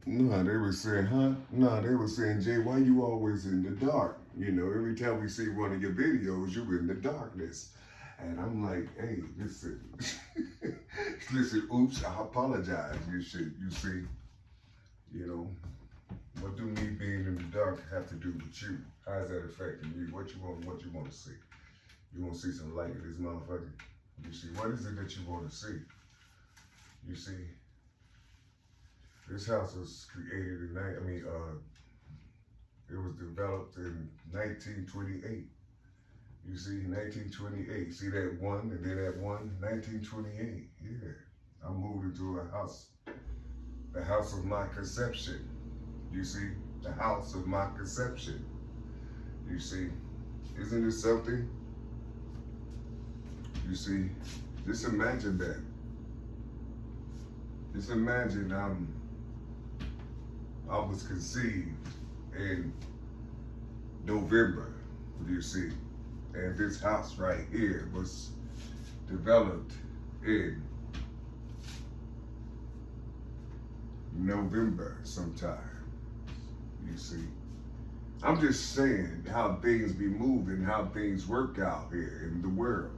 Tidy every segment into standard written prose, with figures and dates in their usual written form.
No, they were saying, huh? No, they were saying, Jay, why you always in the dark? Every time we see one of your videos, you in the darkness. And I'm like, hey, listen, listen, oops, I apologize. You know, what do me being in the dark have to do with you? How's that affecting you? What you want to see? You want to see some light in this motherfucker? You see, what is it that you want to see? You see, this house was created it was developed in 1928. You see, 1928. See that one and then that one? 1928. Yeah. I moved into a house, the house of my conception. You see, the house of my conception. You see, isn't it something? You see, just imagine that. Just imagine I was conceived in November, you see, and this house right here was developed in November sometime, you see. I'm just saying how things be moving, how things work out here in the world.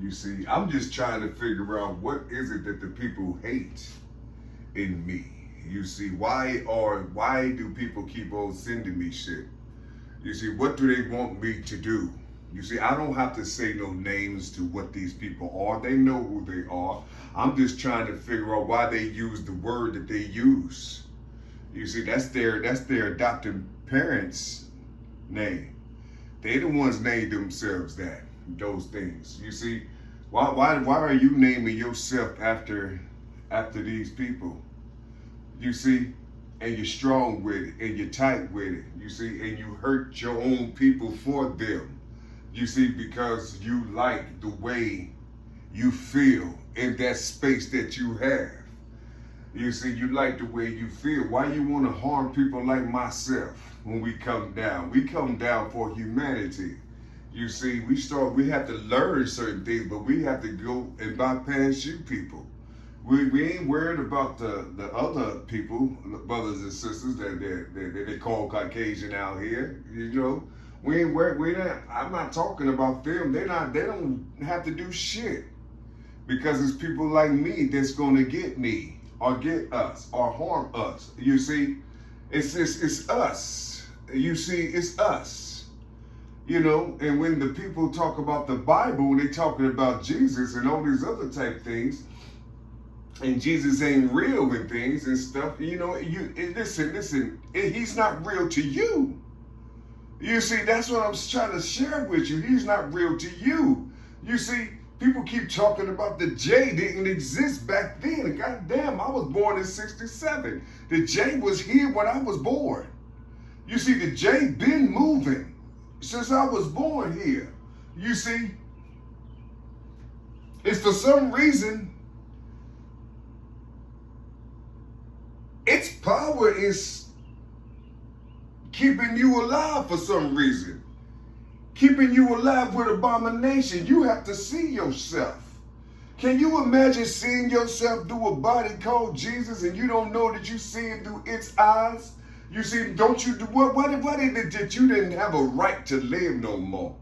You see, I'm just trying to figure out what is it that the people hate in me. You see, why do people keep on sending me shit? You see, what do they want me to do? You see, I don't have to say no names to what these people are. They know who they are. I'm just trying to figure out why they use the word that they use. You see, that's their adopted parents' name. They the ones named themselves those things. You see, why are you naming yourself after these people? You see, and you're strong with it, and you're tight with it, you see, and you hurt your own people for them, you see, because you like the way you feel in that space that you have. You see, you like the way you feel. Why you want to harm people like myself when we come down? We come down for humanity. You see, we have to learn certain things, but we have to go and bypass you people. We ain't worried about the other people, brothers and sisters that they call Caucasian out here. We ain't worried. I'm not talking about them. They don't have to do shit, because it's people like me that's gonna get me or get us or harm us. You see, it's us. You see, it's us. And when the people talk about the Bible, they talking about Jesus and all these other type things. And Jesus ain't real with things and stuff. Listen, he's not real to you. You see, that's what I'm trying to share with you. He's not real to you. You see, people keep talking about the J didn't exist back then. God damn, I was born in 67. The J was here when I was born. You see, the J been moving since I was born here. You see, it's for some reason, its power is keeping you alive for some reason. Keeping you alive with abomination. You have to see yourself. Can you imagine seeing yourself through a body called Jesus and you don't know that you see it through its eyes? You see, what is it that you didn't have a right to live no more?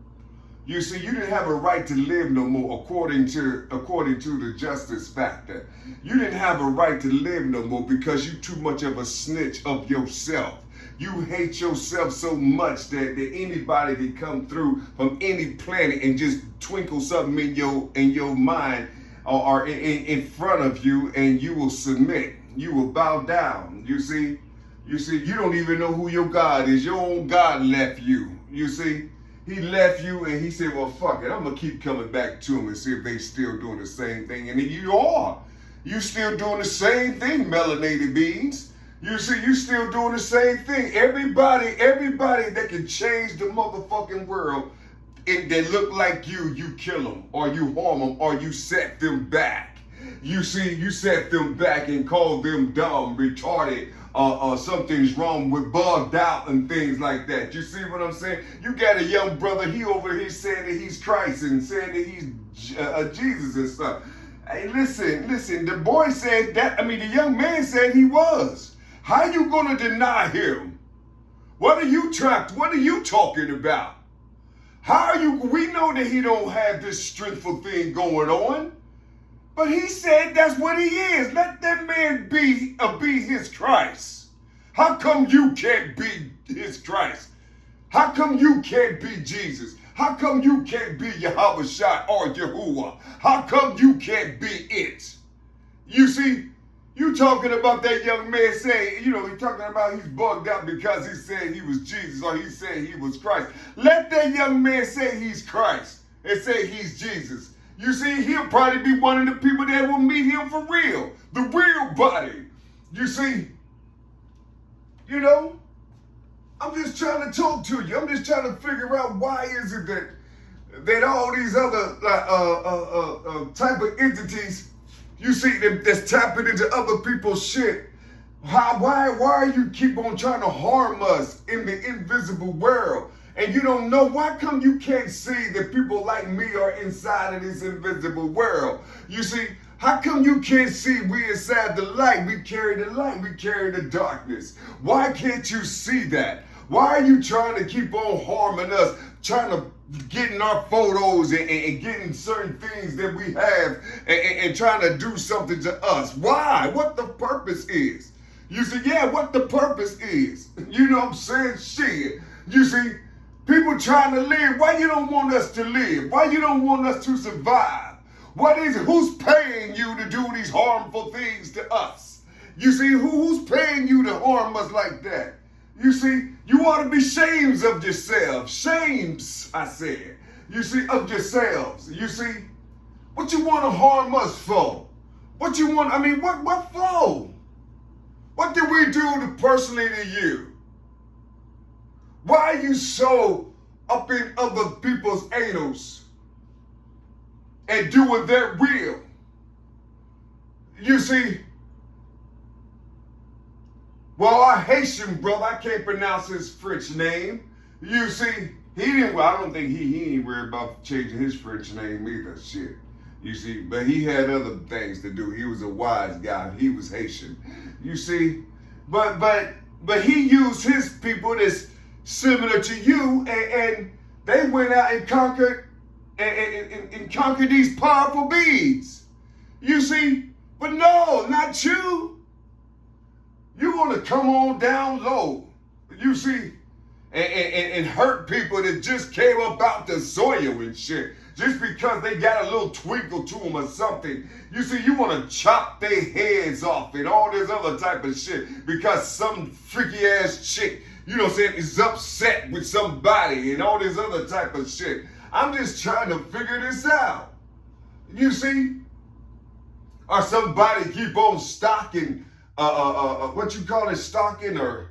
You see, you didn't have a right to live no more according to the justice factor. You didn't have a right to live no more because you too much of a snitch of yourself. You hate yourself so much that anybody can come through from any planet and just twinkle something in your mind or in front of you, and you will submit. You will bow down. You see, you don't even know who your God is. Your own God left you. You see. He left you and he said, well, fuck it. I'm going to keep coming back to him and see if they still doing the same thing. And you are. You still doing the same thing, melanated beings. You see, you still doing the same thing. Everybody that can change the motherfucking world, and they look like you kill them or you harm them or you set them back. You see, you set them back and call them dumb, retarded, something's wrong with bugged out and things like that. You see what I'm saying? You got a young brother, he over here saying that he's Christ and saying that he's Jesus and stuff. Hey, listen, the boy said that, the young man said he was. How you gonna deny him? What are you talking about? How are you? We know that he don't have this strengthful thing going on, but he said that's what he is. Let that man be his Christ. How come you can't be his Christ? How come you can't be Jesus? How come you can't be Yahweh Shai or Yahuwah? How come you can't be it? You see, you talking about that young man saying, you talking about he's bugged out because he said he was Jesus or he said he was Christ. Let that young man say he's Christ and say he's Jesus. You see, he'll probably be one of the people that will meet him for real. The real body. You see, I'm just trying to talk to you. I'm just trying to figure out why is it that all these other type of entities, you see, that's tapping into other people's shit. Why are you keep on trying to harm us in the invisible world? And you don't know, why come you can't see that people like me are inside of this invisible world? You see, how come you can't see we inside the light? We carry the light, we carry the darkness. Why can't you see that? Why are you trying to keep on harming us, trying to getting our photos and getting certain things that we have and trying to do something to us? Why? What the purpose is? You see, what the purpose is. You know what I'm saying? Shit. You see, people trying to live. Why you don't want us to live? Why you don't want us to survive? What is it? Who's paying you to do these harmful things to us? You see, who's paying you to harm us like that? You see, you ought to be shames of yourselves. Shames, I said. You see, of yourselves. You see, what you want to harm us for? What you want, what for? What did we do personally to you? Why are you so up in other people's anals and doing their will? You see, well, our Haitian brother, I can't pronounce his French name. You see, I don't think he ain't worried about changing his French name either, shit. You see, but he had other things to do. He was a wise guy. He was Haitian. You see, but he used his people that's similar to you, and they went out and conquered and conquered these powerful beings. You see, but no, not you. You want to come on down low, you see, and hurt people that just came about the soil and shit. Just because they got a little twinkle to them or something. You see, you want to chop their heads off and all this other type of shit because some freaky ass chick, is upset with somebody and all this other type of shit. I'm just trying to figure this out. You see? Or somebody keep on stalking, what you call it, stalking or,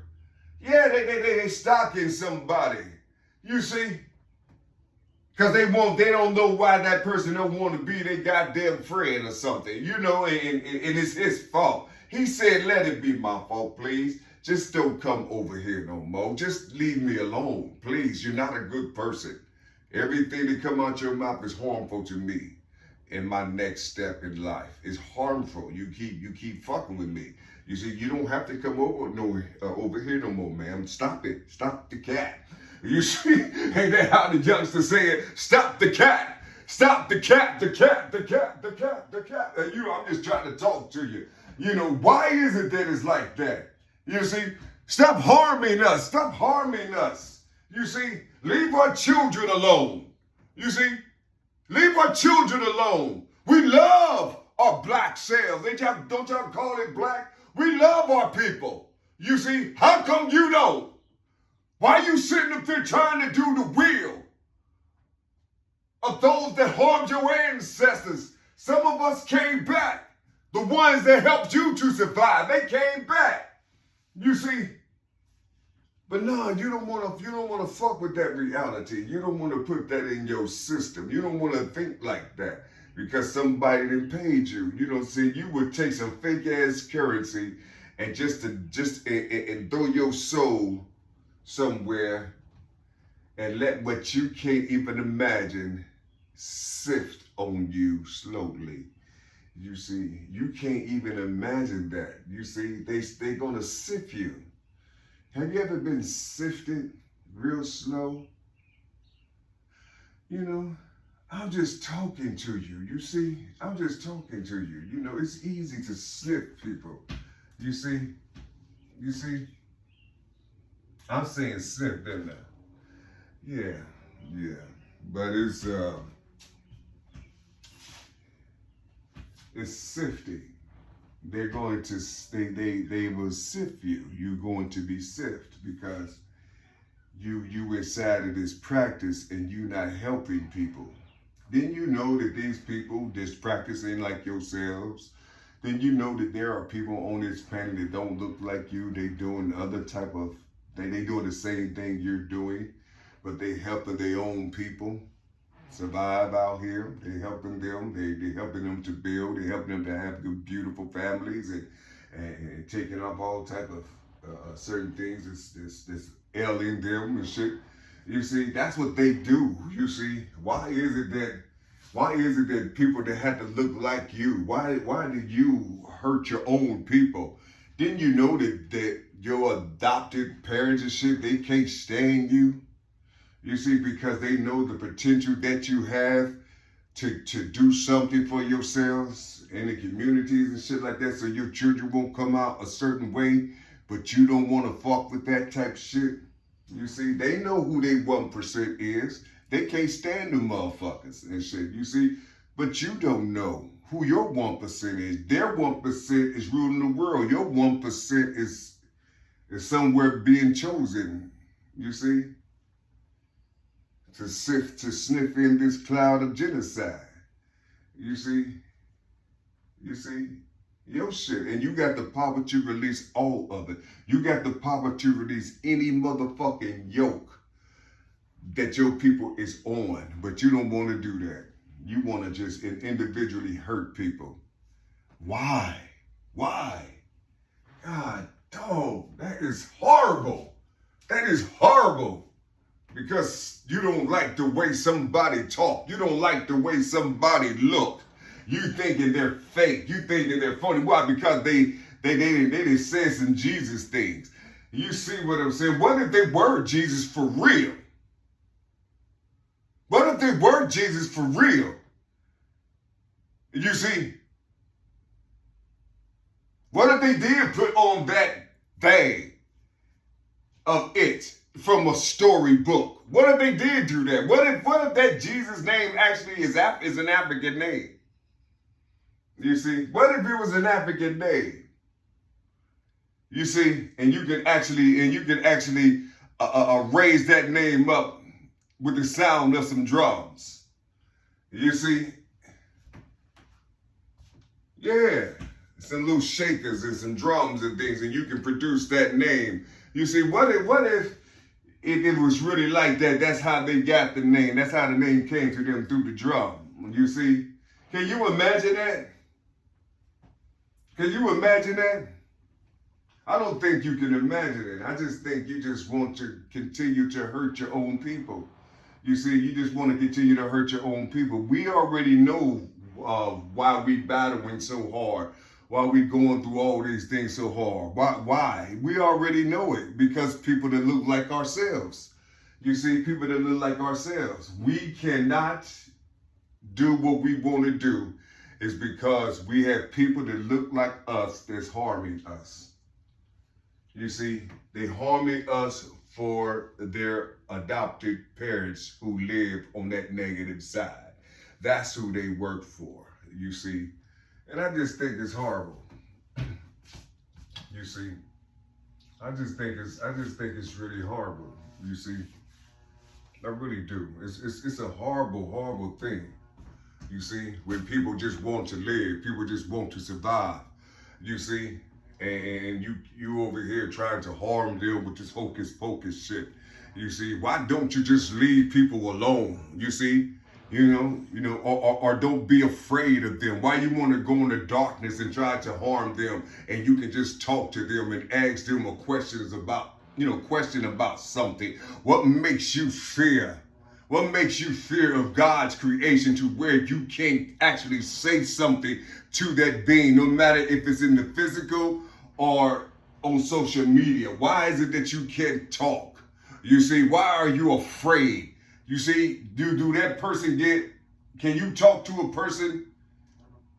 they stalking somebody. You see? Because they don't know why that person don't want to be their goddamn friend or something, and it's his fault. He said, let it be my fault, please. Just don't come over here no more. Just leave me alone, please. You're not a good person. Everything that come out your mouth is harmful to me in my next step in life. It's harmful. You keep fucking with me. You see, you don't have to come over here no more, man. Stop it. Stop the cat. You see, ain't that how the youngsters say it? Stop the cat. Stop the cat, the cat, the cat, the cat, the cat. And I'm just trying to talk to you. Why is it that it's like that? You see, stop harming us. Stop harming us. You see, leave our children alone. You see, leave our children alone. We love our black selves. Don't y'all call it black? We love our people. You see, how come you don't? Why are you sitting up there trying to do the will of those that harmed your ancestors? Some of us came back. The ones that helped you to survive, they came back. You see, but no, you don't want to fuck with that reality. You don't want to put that in your system. You don't want to think like that because somebody done paid you. See, you would take some fake ass currency and just throw your soul somewhere and let what you can't even imagine sift on you slowly. You see, you can't even imagine that. You see, they're gonna sift you. Have you ever been sifted real slow? You know, I'm just talking to you. You see, I'm just talking to you. You know, it's easy to sift people. You see, you see, I'm saying sift, didn't I? Yeah, yeah. But it's sifting. They're going to they will sift you. You're going to be sifted because you inside of this practice and you not helping people. Then you know that these people just practicing like yourselves. Then you know that there are people on this planet that don't look like you. They doing other type of they doing the same thing you're doing, but they helping their own people survive out here. They helping them. They helping them to build. They helping them to have good, beautiful families and taking up all type of certain things that's ailing them and shit. You see, that's what they do. You see, why is it that people that have to look like you? Why did you hurt your own people? Didn't you know that your adopted parents and shit, they can't stand you? You see, because they know the potential that you have to do something for yourselves in the communities and shit like that, so your children won't come out a certain way, but you don't want to fuck with that type of shit. You see, they know who they 1% is. They can't stand them motherfuckers and shit. You see, but you don't know who your 1% is. Their 1% is ruling the world. Your 1% is somewhere being chosen. You see, to sniff in this cloud of genocide. You see, your shit. And you got the power to release all of it. You got the power to release any motherfucking yoke that your people is on. But you don't want to do that. You want to just individually hurt people. Why? Why? God, dog, that is horrible. That is horrible. Because you don't like the way somebody talk. You don't like the way somebody look. You thinking they're fake. You thinking they're phony. Why? Because they say some Jesus things. You see what I'm saying? What if they were Jesus for real? What if they were Jesus for real? You see? What if they did put on that thing of it from a storybook? What if they did do that? What if that Jesus name actually is an African name? You see, what if it was an African name? You see, and you can actually raise that name up with the sound of some drums. You see, yeah, some little shakers and some drums and things, and you can produce that name. You see, what if it was really like that? That's how they got the name. That's how the name came to them, through the drum. You see, can you imagine that? Can you imagine that? I don't think you can imagine it. I just think you just want to continue to hurt your own people. You see, you just want to continue to hurt your own people. We already know why we battling so hard, why we going through all these things so hard. Why? We already know it, because people that look like ourselves. You see, people that look like ourselves. We cannot do what we want to do. Is because we have people that look like us that's harming us. You see, they harming us for their adopted parents who live on that negative side. That's who they work for, you see. And I just think it's horrible. You see, I just think it's really horrible, you see. I really do. It's a horrible, horrible thing. You see, when people just want to live, people just want to survive, you see, and you over here trying to harm them with this hocus pocus shit. You see, why don't you just leave people alone? You see, or don't be afraid of them. Why you want to go into darkness and try to harm them, and you can just talk to them and ask them a question about something. What makes you fear? What makes you fear of God's creation to where you can't actually say something to that being, no matter if it's in the physical or on social media? Why is it that you can't talk? You see, why are you afraid? You see, do that person can you talk to a person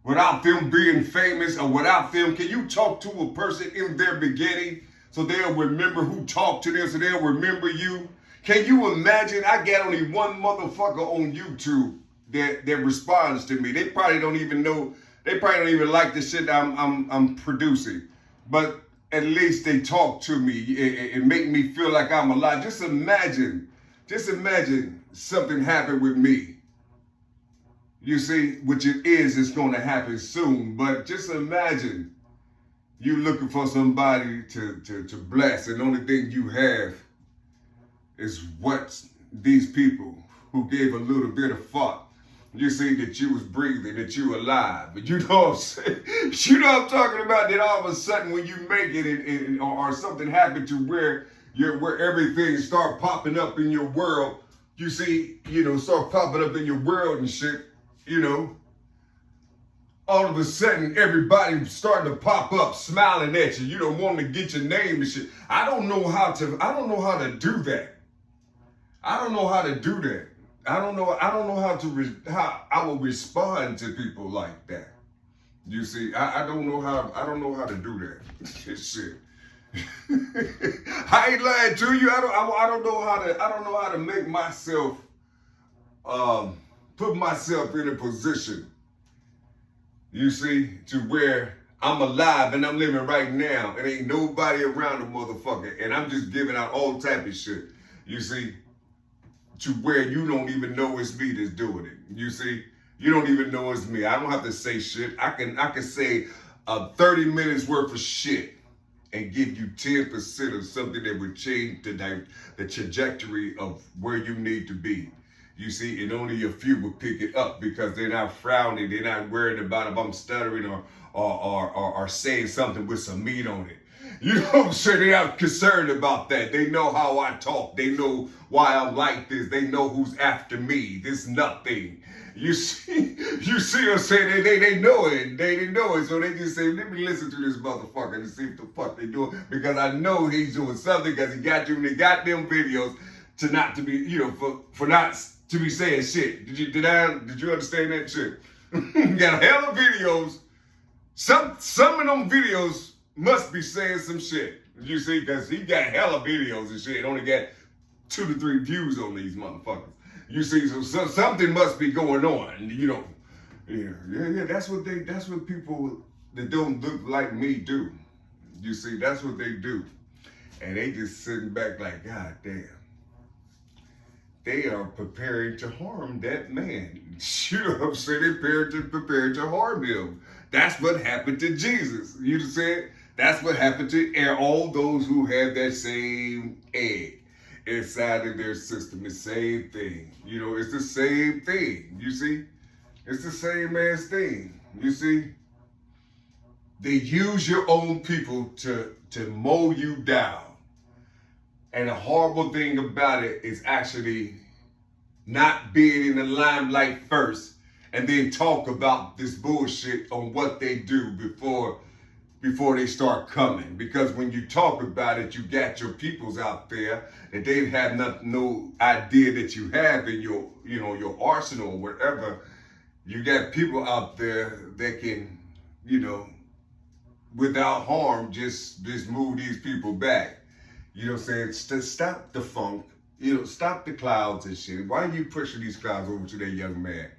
without them being famous or without them? Can you talk to a person in their beginning so they'll remember who talked to them, so they'll remember you? Can you imagine? I got only one motherfucker on YouTube that responds to me. They probably don't even know. They probably don't even like the shit I'm producing. But at least they talk to me and make me feel like I'm alive. Just imagine something happened with me. You see, which it's going to happen soon. But just imagine you looking for somebody to bless, and the only thing you have is what these people who gave a little bit of thought. You see that you was breathing, that you alive. But you know what I'm saying? You know what I'm talking about? That all of a sudden when you make it or something happened to where everything start popping up in your world, you see, start popping up in your world and shit, all of a sudden everybody starting to pop up, smiling at you, wanting to get your name and shit. I don't know how to do that. I don't know how to do that. I don't know how I will respond to people like that. You see, I don't know how to do that. Shit. I ain't lying to you. I don't know how to make myself put myself in a position, you see, to where I'm alive and I'm living right now and ain't nobody around the motherfucker, and I'm just giving out all type of shit, you see, to where you don't even know it's me that's doing it. You see, you don't even know it's me. I don't have to say shit. I can say 30 minutes worth of shit and give you 10% of something that would change the trajectory of where you need to be. You see, and only a few will pick it up because they're not frowning. They're not worried about if I'm stuttering or saying something with some meat on it. You know what I'm saying? They're not concerned about that. They know how I talk. They know why I'm like this. They know who's after me. This nothing. You see what I'm saying? They know it. They know it. So they just say, let me listen to this motherfucker and see what the fuck they doing. Because I know he's doing something because he got them videos to not to be, for not to be saying shit. Did you understand that shit? Got a hell of videos. Some of them videos must be saying some shit. You see, because he got hella videos and shit. Only got 2 to 3 views on these motherfuckers. You see, so something must be going on. Yeah. That's what people that don't look like me do. You see, that's what they do, and they just sitting back like, God damn. They are preparing to harm that man. You know what I'm saying? They're preparing to harm him. That's what happened to Jesus. You said that's what happened to all those who have that same egg inside of their system. The same thing. It's the same thing. You see? It's the same ass thing. You see? They use your own people to mow you down. And the horrible thing about it is actually not being in the limelight first and then talk about this bullshit on what they do before they start coming. Because when you talk about it, you got your peoples out there that they have no idea that you have in your arsenal or whatever. You got people out there that can, without harm, just move these people back. You know what I'm saying? Stop the funk. Stop the clouds and shit. Why are you pushing these clouds over to that young man?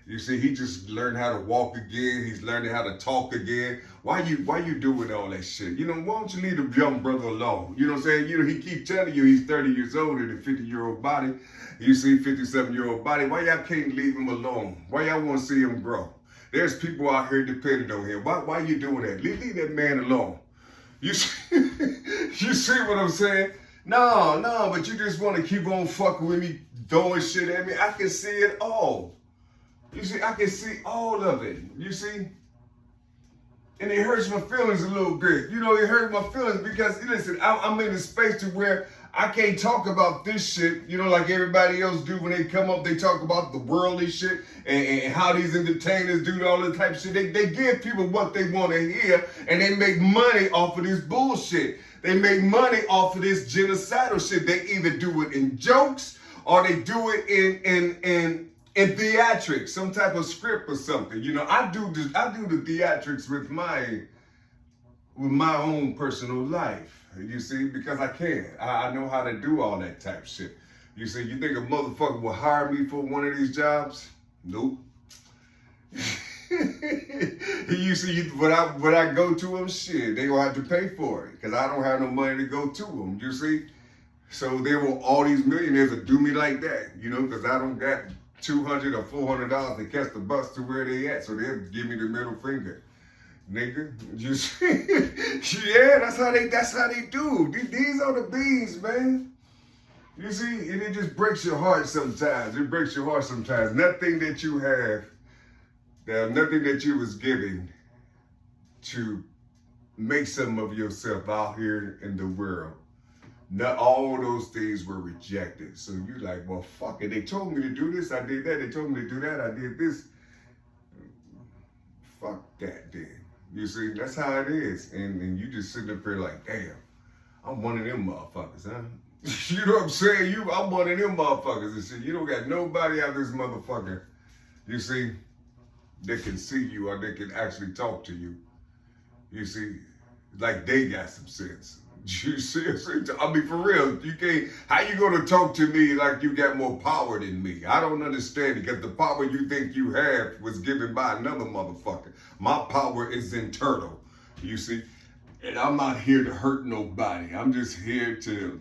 You see, he just learned how to walk again. He's learning how to talk again. Why you doing all that shit? Why don't you leave the young brother alone? You know what I'm saying? He keep telling you he's 30 years old in a 50-year-old body. You see, 57-year-old body. Why y'all can't leave him alone? Why y'all want to see him grow? There's people out here depending on him. Why you doing that? Leave that man alone. You see what I'm saying? No, but you just want to keep on fucking with me, throwing shit at me. I can see it all. You see, I can see all of it. You see? And it hurts my feelings a little bit. It hurts my feelings because, listen, I'm in a space to where I can't talk about this shit, like everybody else do when they come up. They talk about the worldly shit and how these entertainers do all this type of shit. They give people what they want to hear, and they make money off of this bullshit. They make money off of this genocidal shit. They either do it in jokes or they do it in theatrics, some type of script or something. I do the theatrics with my own personal life. You see, because I can. I know how to do all that type of shit. You see, you think a motherfucker will hire me for one of these jobs? Nope. You see, when I go to them, shit, they gonna have to pay for it because I don't have no money to go to them. You see, so all these millionaires will do me like that, because I don't got $200 or $400 to catch the bus to where they at, so they'll give me the middle finger. Nigga, you see? Yeah, that's how they do. These are the beans, man. You see, and it just breaks your heart sometimes. It breaks your heart sometimes. Nothing that you have, nothing that you was giving to make something of yourself out here in the world. Not all those things were rejected. So you're like, well, fuck it. They told me to do this, I did that. They told me to do that, I did this. Fuck that, then. You see, that's how it is. And you just sitting up here like, damn, I'm one of them motherfuckers, huh? You know what I'm saying? I'm one of them motherfuckers and shit. You don't got nobody out this motherfucker, you see, that can see you or that can actually talk to you. You see, like they got some sense. You see, I mean, for real, how you gonna talk to me like you got more power than me? I don't understand, because the power you think you have was given by another motherfucker. My power is internal, you see, and I'm not here to hurt nobody. I'm just here to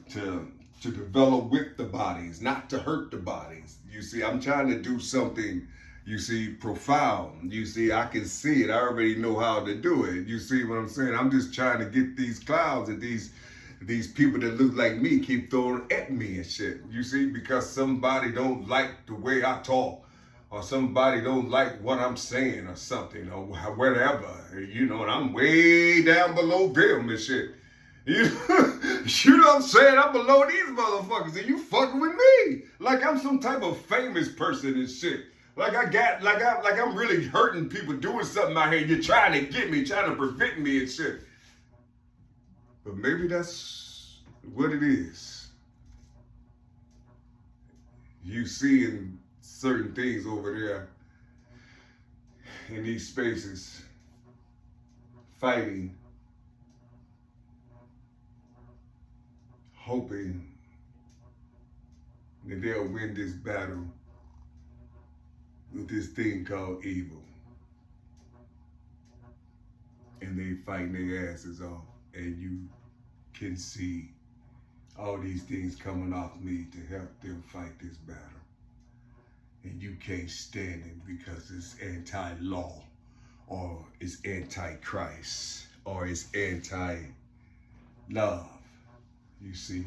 develop with the bodies, not to hurt the bodies. You see, I'm trying to do something, you see, profound. You see, I can see it. I already know how to do it. You see what I'm saying? I'm just trying to get these clouds and these people that look like me keep throwing at me and shit. You see, because somebody don't like the way I talk, or somebody don't like what I'm saying or something, or whatever, and I'm way down below them and shit. You know what I'm saying? I'm below these motherfuckers, and you fucking with me like I'm some type of famous person and shit. Like I'm really hurting people doing something out here. You're trying to get me, trying to prevent me and shit. But maybe that's what it is. You seeing certain things over there in these spaces, fighting, hoping that they'll win this battle with this thing called evil. And they fighting their asses off, and you can see all these things coming off me to help them fight this battle. And you can't stand it because it's anti-law, or it's anti-Christ, or it's anti-love, you see.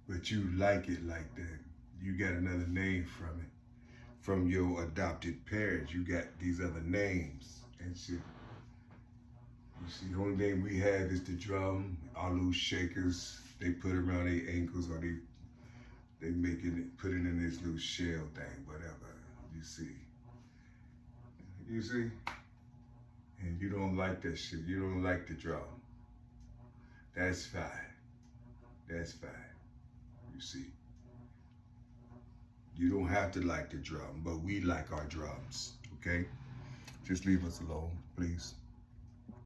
But you like it like that. You got another name from it. From your adopted parents, you got these other names and shit. You see, the only thing we have is the drum, our little shakers they put around their ankles, or they put it in this little shell thing, whatever. You see. And you don't like that shit. You don't like the drum. That's fine. That's fine. You see. You don't have to like the drum, but we like our drums, okay? Just leave us alone, please.